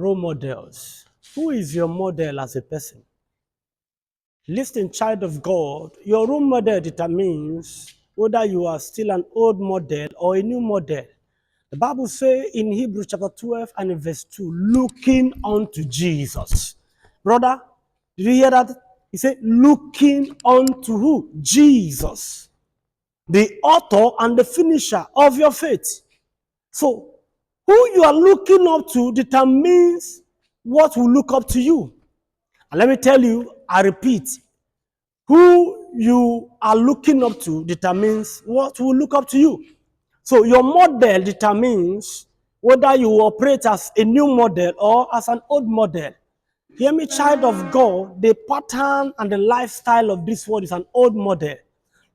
Role models. Who is your model as a person? Listen, child of God, your role model determines whether you are still an old model or a new model. The Bible says in Hebrews chapter 12 and in verse 2, looking unto Jesus. Brother, did you hear that? He said, looking unto who? Jesus, the author and the finisher of your faith. So, who you are looking up to determines what will look up to you. And let me tell you, I repeat, who you are looking up to determines what will look up to you. So your model determines whether you operate as a new model or as an old model. Hear me, child of God, the pattern and the lifestyle of this world is an old model.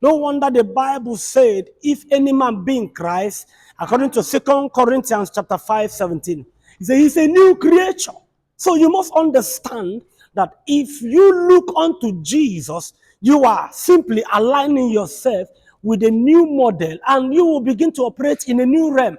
No wonder the Bible said, if any man be in Christ, according to 2 Corinthians chapter 5:17, he said he's a new creature. So you must understand that if you look unto Jesus, you are simply aligning yourself with a new model and you will begin to operate in a new realm.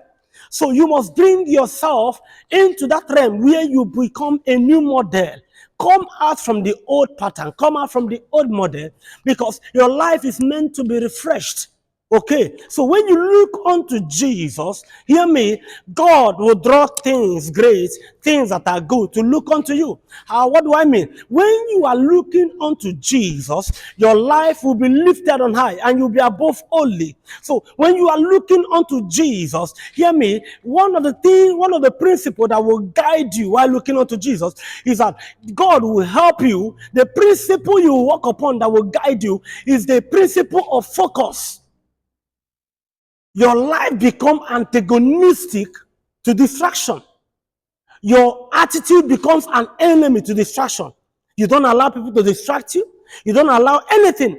So you must bring yourself into that realm where you become a new model. Come out from the old pattern, come out from the old model, because your life is meant to be refreshed. Okay, so when you look unto Jesus, hear me, God will draw things great, things that are good to look unto you. What do I mean? When you are looking unto Jesus, your life will be lifted on high and you'll be above only. So when you are looking unto Jesus, hear me, one of the principles that will guide you while looking unto Jesus is that God will help you. The principle you walk upon that will guide you is the principle of focus. Your life becomes antagonistic to distraction. Your attitude becomes an enemy to distraction. You don't allow people to distract you. You don't allow anything.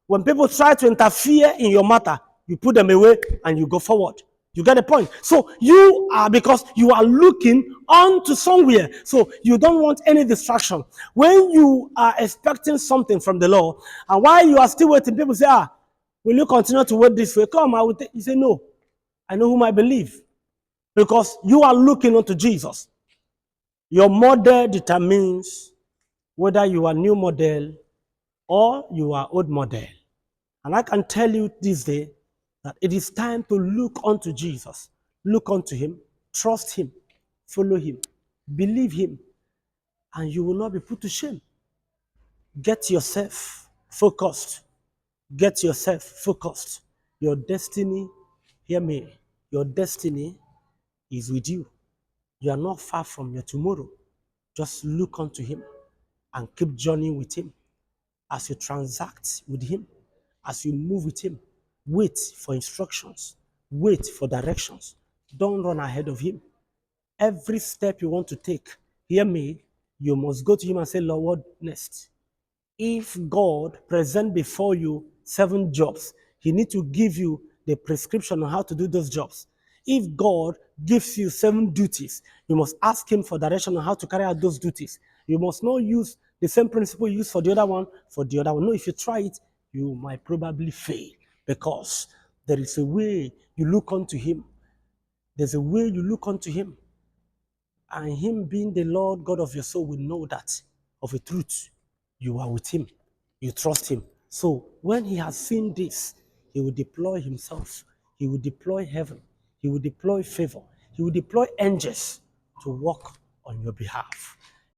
When people try to interfere in your matter, you put them away and you go forward. You get the point? So you are, because you are looking onto somewhere. So you don't want any distraction. When you are expecting something from the Lord, and while you are still waiting, people say, will you continue to wait this way? Come, I will you say, no. I know whom I believe. Because you are looking unto Jesus. Your model determines whether you are new model or you are old model. And I can tell you this day that it is time to look unto Jesus. Look unto him, trust him, follow him, believe him, and you will not be put to shame. Get yourself focused. Get yourself focused. Your destiny, hear me, your destiny is with you. You are not far from your tomorrow. Just look unto him and keep journeying with him. As you transact with him, as you move with him, wait for instructions, wait for directions. Don't run ahead of him. Every step you want to take, hear me, you must go to him and say, Lord, what next? If God present before you 7 jobs, he needs to give you the prescription on how to do those jobs. If God gives you 7 duties, you must ask him for direction on how to carry out those duties. You must not use the same principle you use for the other one, No, if you try it, you might probably fail, because there is a way you look unto him. There's a way you look unto him. And him being the Lord God of your soul will know that of a truth. You are with him. You trust him. So when he has seen this, he will deploy himself. He will deploy heaven. He will deploy favor. He will deploy angels to work on your behalf.